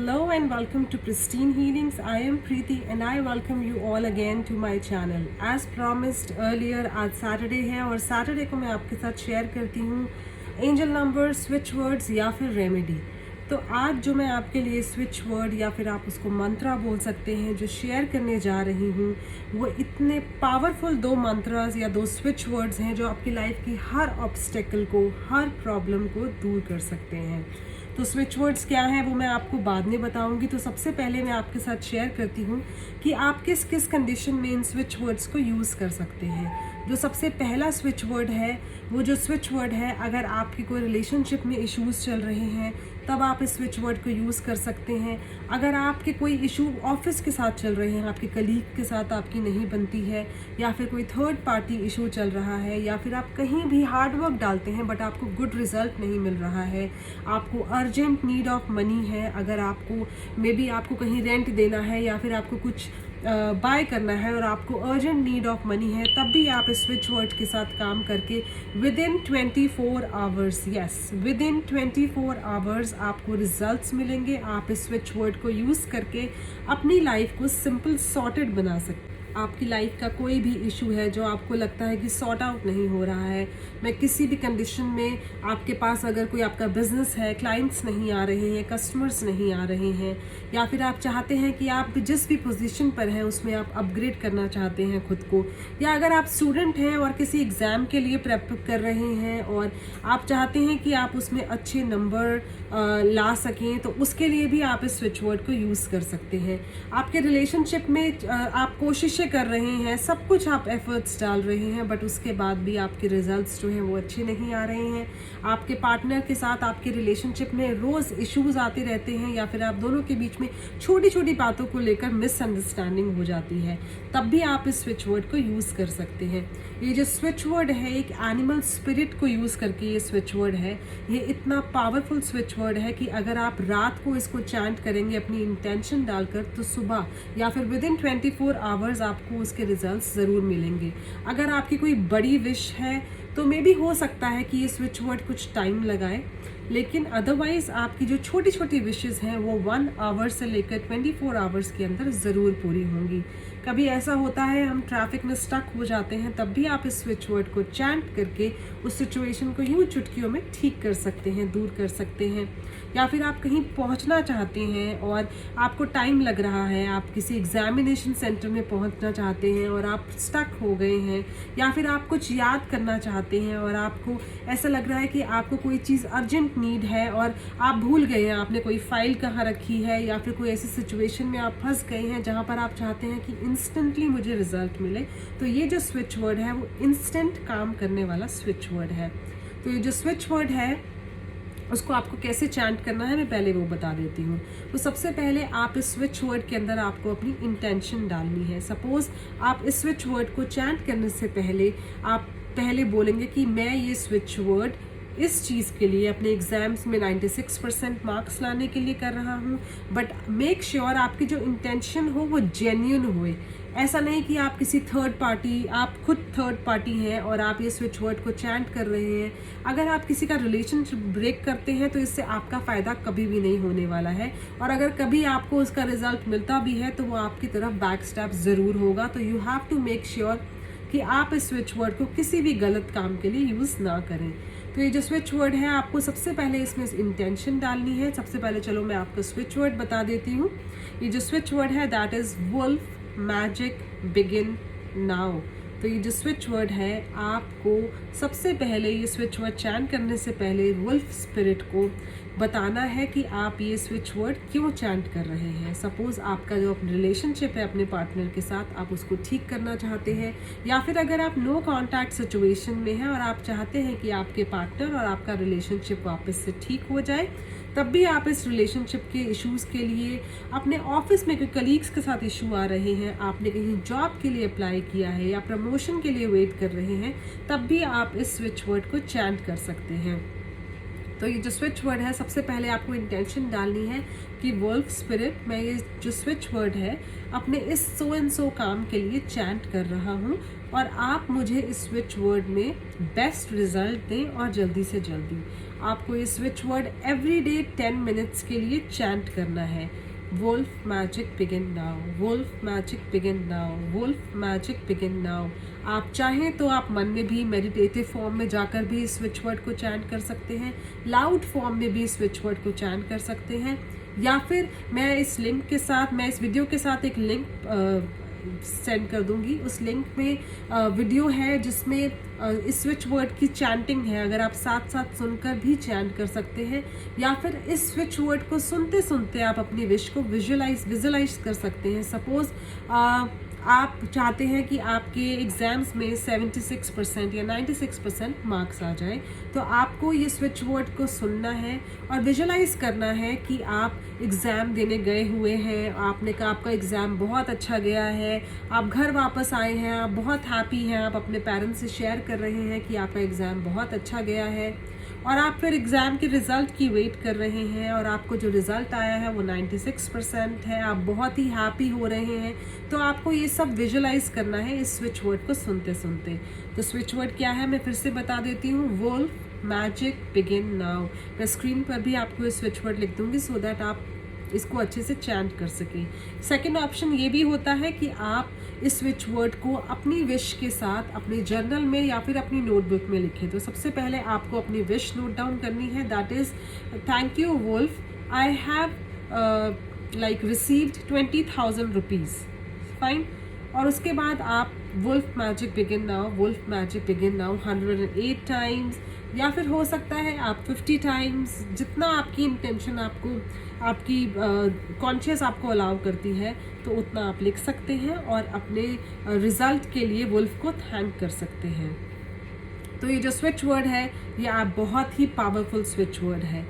Hello and welcome to Pristine Healings. I am Preeti and I welcome you all again to my channel. As promised earlier, आज Saturday है और Saturday को मैं आपके साथ share करती हूँ एंजल नंबर, स्विच वर्ड्स या फिर रेमेडी। तो आज जो मैं आपके लिए स्विच वर्ड या फिर आप उसको मंत्रा बोल सकते हैं जो शेयर करने जा रही हूँ, वो इतने पावरफुल दो मंत्रास या दो स्विच वर्ड्स हैं जो आपकी लाइफ की हर ऑब्स्टेकल को, हर प्रॉब्लम को दूर कर सकते हैं। तो स्विच वर्ड्स क्या हैं वो मैं आपको बाद में बताऊंगी। तो सबसे पहले मैं आपके साथ शेयर करती हूँ कि आप किस किस कंडीशन में इन स्विच वर्ड्स को यूज़ कर सकते हैं। जो सबसे पहला स्विच वर्ड है, वो जो स्विच वर्ड है, अगर आपकी कोई रिलेशनशिप में इश्यूज़ चल रहे हैं तब आप इस स्विच वर्ड को यूज़ कर सकते हैं। अगर आपके कोई इशू ऑफिस के साथ चल रहे हैं, आपके कलीग के साथ आपकी नहीं बनती है, या फिर कोई थर्ड पार्टी इशू चल रहा है, या फिर आप कहीं भी हार्ड वर्क डालते हैं बट आपको गुड रिजल्ट नहीं मिल रहा है, आपको अर्जेंट नीड ऑफ मनी है, अगर आपको मे बी आपको कहीं रेंट देना है या फिर आपको कुछ बाय करना है और आपको अर्जेंट नीड ऑफ मनी है, तब भी आप इस स्विच वर्ड के साथ काम करके with in 24 hours, yes with in 24 hours आपको रिजल्ट्स मिलेंगे। आप इस स्विच वर्ड को यूज़ करके अपनी लाइफ को सिंपल सॉर्टेड बना सकते हैं। आपकी लाइफ का कोई भी इशू है जो आपको लगता है कि सॉर्ट आउट नहीं हो रहा है, मैं किसी भी कंडीशन में, आपके पास अगर कोई आपका बिजनेस है, क्लाइंट्स नहीं आ रहे हैं, कस्टमर्स नहीं आ रहे हैं, या फिर आप चाहते हैं कि आप जिस भी पोजीशन पर हैं उसमें आप अपग्रेड करना चाहते हैं खुद को, या अगर आप स्टूडेंट हैं और किसी एग्ज़ाम के लिए प्रेप कर रहे हैं और आप चाहते हैं कि आप उसमें अच्छे नंबर ला सकें, तो उसके लिए भी आप इस स्विच वर्ड को यूज़ कर सकते हैं। आपके रिलेशनशिप में आप कोशिशें कर रहे हैं, सब कुछ आप एफर्ट्स डाल रहे हैं, बट उसके बाद भी आपके रिजल्ट्स जो हैं वो अच्छे नहीं आ रहे हैं। आपके पार्टनर के साथ आपके रिलेशनशिप में रोज़ इश्यूज आते रहते हैं, या फिर आप दोनों के बीच में छोटी छोटी बातों को लेकर मिसअंडरस्टैंडिंग हो जाती है, तब भी आप इस स्विच वर्ड को यूज़ कर सकते हैं। ये जो स्विच वर्ड है, एक एनिमल स्पिरिट को यूज़ करके ये स्विच वर्ड है। ये इतना पावरफुल स्विच वर्ड है कि अगर आप रात को इसको चैंट करेंगे अपनी इंटेंशन डालकर, तो सुबह या फिर विद इन 24 आवर्स आपको उसके रिजल्ट्स ज़रूर मिलेंगे। अगर आपकी कोई बड़ी विश है तो मे भी हो सकता है कि ये स्विच वर्ड कुछ टाइम लगाए, लेकिन अदरवाइज़ आपकी जो छोटी छोटी विशेज़ हैं वो 1 आवर से लेकर 24 आवर्स के अंदर ज़रूर पूरी होंगी। कभी ऐसा होता है हम ट्रैफिक में स्टक हो जाते हैं, तब भी आप इस स्विच वर्ड को चैंट करके उस सिचुएशन को यूं चुटकियों में ठीक कर सकते हैं, दूर कर सकते हैं। या फिर आप कहीं पहुंचना चाहते हैं और आपको टाइम लग रहा है, आप किसी एग्जामिनेशन सेंटर में पहुंचना चाहते हैं और आप स्टक हो गए हैं, या फिर आप कुछ याद करना चाहते हैं और आपको ऐसा लग रहा है कि आपको कोई चीज़ अर्जेंट नीड है और आप भूल गए हैं आपने कोई फाइल कहाँ रखी है, या फिर कोई ऐसी सिचुएशन में आप फंस गए हैं जहाँ पर आप चाहते हैं कि इंस्टेंटली मुझे रिजल्ट मिले, तो ये जो स्विच वर्ड है वो इंस्टेंट काम करने वाला स्विच वर्ड है। तो ये जो स्विच वर्ड है उसको आपको कैसे चैंट करना है मैं पहले वो बता देती हूँ। तो सबसे पहले आप इस स्विच वर्ड के अंदर आपको अपनी इंटेंशन डालनी है। सपोज़ आप इस स्विच वर्ड को चैंट करने से पहले आप पहले बोलेंगे कि मैं ये स्विच वर्ड इस चीज़ के लिए अपने एग्ज़ाम्स में 96% मार्क्स लाने के लिए कर रहा हूँ, बट मेक श्योर आपकी जो इंटेंशन हो वो जेन्युइन होए। ऐसा नहीं कि आप किसी थर्ड पार्टी, आप खुद थर्ड पार्टी हैं और आप ये स्विच वर्ड को चैंट कर रहे हैं। अगर आप किसी का रिलेशनशिप ब्रेक करते हैं तो इससे आपका फ़ायदा कभी भी नहीं होने वाला है, और अगर कभी आपको उसका रिजल्ट मिलता भी है तो वो आपकी तरफ बैक स्टेप ज़रूर होगा। तो you have to make sure कि आप इस स्विच वर्ड को किसी भी गलत काम के लिए यूज़ ना करें। तो ये जो स्विच वर्ड है, आपको सबसे पहले इसमें इंटेंशन डालनी है। सबसे पहले चलो मैं आपको स्विच वर्ड बता देती हूँ। ये जो स्विच वर्ड है that is wolf magic begin now. तो ये जो स्विच वर्ड है, आपको सबसे पहले ये स्विच वर्ड चैंट करने से पहले वुल्फ स्पिरिट को बताना है कि आप ये स्विच वर्ड क्यों चैंट कर रहे हैं। सपोज़ आपका जो रिलेशनशिप है अपने पार्टनर के साथ, आप उसको ठीक करना चाहते हैं, या फिर अगर आप नो कॉन्टैक्ट सिचुएशन में हैं और आप चाहते हैं कि आपके पार्टनर और आपका रिलेशनशिप वापस से ठीक हो जाए, तब भी आप इस रिलेशनशिप के इश्यूज़ के लिए, अपने ऑफिस में कोई कलीग्स के साथ इशू आ रहे हैं, आपने कहीं जॉब के लिए अप्लाई किया है या प्रमोशन के लिए वेट कर रहे हैं, तब भी आप इस स्विच वर्ड को चैंट कर सकते हैं। तो ये जो स्विच वर्ड है, सबसे पहले आपको इंटेंशन डालनी है कि वुल्फ स्पिरिट, मैं ये जो स्विच वर्ड है अपने इस सो एंड सो काम के लिए चैंट कर रहा हूँ, और आप मुझे इस स्विच वर्ड में बेस्ट रिजल्ट दें और जल्दी से जल्दी। आपको ये switch word every day 10 minutes के लिए चैंट करना है। Wolf magic begin now, wolf magic begin now, wolf magic begin now. आप चाहें तो आप मन में भी मेडिटेटिव फॉर्म में जाकर भी इस स्विच वर्ड को चैंट कर सकते हैं, लाउड फॉर्म में भी स्विच वर्ड को चैंट कर सकते हैं, या फिर मैं इस वीडियो के साथ एक लिंक सेंड कर दूंगी। उस लिंक में वीडियो है जिसमें इस स्विच वर्ड की चैंटिंग है, अगर आप साथ साथ सुनकर भी चैंट कर सकते हैं, या फिर इस स्विच वर्ड को सुनते सुनते आप अपनी विश को विजुलाइज कर सकते हैं। सपोज आप चाहते हैं कि आपके एग्ज़ाम्स में 76% या 96% मार्क्स आ जाए, तो आपको ये स्विच वर्ड को सुनना है और विजुलाइज करना है कि आप एग्ज़ाम देने गए हुए हैं, आपने कहा आपका एग्ज़ाम बहुत अच्छा गया है, आप घर वापस आए हैं, आप बहुत हैप्पी हैं, आप अपने पेरेंट्स से शेयर कर रहे हैं कि आपका एग्ज़ाम बहुत अच्छा गया है, और आप फिर एग्ज़ाम के रिज़ल्ट की वेट कर रहे हैं और आपको जो रिज़ल्ट आया है वो 96% है, आप बहुत ही हैप्पी हो रहे हैं। तो आपको ये सब विजुलाइज करना है इस स्विच वर्ड को सुनते सुनते। तो स्विच वर्ड क्या है मैं फिर से बता देती हूँ, वुल्फ मैजिक बिगिन नाउ। मैं स्क्रीन पर भी आपको ये स्विच वर्ड लिख दूँगी सो दैट आप इसको अच्छे से चैंट कर सकें। सेकेंड ऑप्शन ये भी होता है कि आप इस स्विच वर्ड को अपनी विश के साथ अपने जर्नल में या फिर अपनी नोटबुक में लिखें। तो सबसे पहले आपको अपनी विश नोट डाउन करनी है, that is thank you wolf, I have like received 20,000 rupees, fine. और उसके बाद आप wolf magic begin now, wolf magic begin now 108 times, या फिर हो सकता है आप 50 टाइम्स, जितना आपकी इंटेंशन आपकी कॉन्शियस आपको अलाउ करती है तो उतना आप लिख सकते हैं और अपने रिज़ल्ट के लिए वुल्फ को थैंक कर सकते हैं। तो ये जो स्विच वर्ड है ये आप बहुत ही पावरफुल स्विच वर्ड है।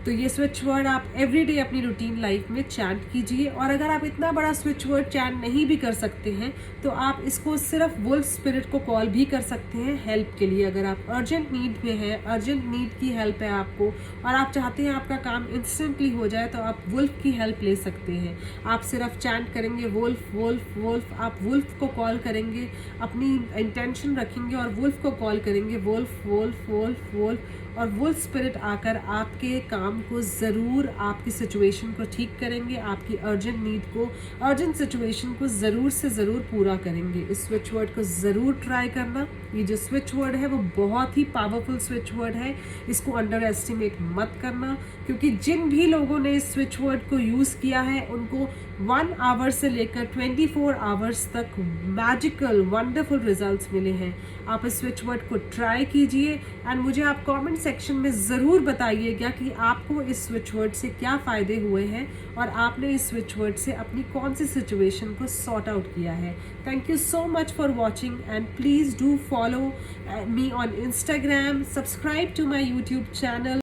तो ये स्विच वर्ड आप एवरीडे अपनी रूटीन लाइफ में चैंट कीजिए, और अगर आप इतना बड़ा स्विच वर्ड चैंट नहीं भी कर सकते हैं तो आप इसको सिर्फ वुल्फ स्पिरिट को कॉल भी कर सकते हैं हेल्प के लिए। अगर आप अर्जेंट नीड में हैं, अर्जेंट नीड की हेल्प है आपको और आप चाहते हैं आपका काम इंस्टेंटली हो जाए, तो आप वुल्फ की हेल्प ले सकते हैं। आप सिर्फ चैंट करेंगे वुल्फ वुल्फ वुल्फ, आप वुल्फ को कॉल करेंगे, अपनी इंटेंशन रखेंगे और वुल्फ को कॉल करेंगे वुल्फ वुल्फ वुल्फ वुल्फ, और वुल्फ स्पिरिट आकर आपके काम को ज़रूर, आपकी सिचुएशन को ठीक करेंगे, आपकी अर्जेंट नीड को, अर्जेंट सिचुएशन को ज़रूर से ज़रूर पूरा करेंगे। इस स्विच वर्ड को ज़रूर ट्राई करना। ये जो स्विच वर्ड है वो बहुत ही पावरफुल स्विच वर्ड है, इसको अंडर एस्टिमेट मत करना, क्योंकि जिन भी लोगों ने इस स्विच वर्ड को यूज़ किया है उनको 1 आवर से लेकर 24 आवर्स तक मैजिकल वंडरफुल रिजल्ट्स मिले हैं। आप इस स्विच वर्ड को ट्राई कीजिए एंड मुझे आप कमेंट सेक्शन में ज़रूर बताइएगा कि आपको इस स्विच वर्ड से क्या फ़ायदे हुए हैं और आपने इस स्विच वर्ड से अपनी कौन सी सिचुएशन को सॉर्ट आउट किया है। Thank you so much for watching and please do follow me on Instagram, subscribe to my YouTube channel.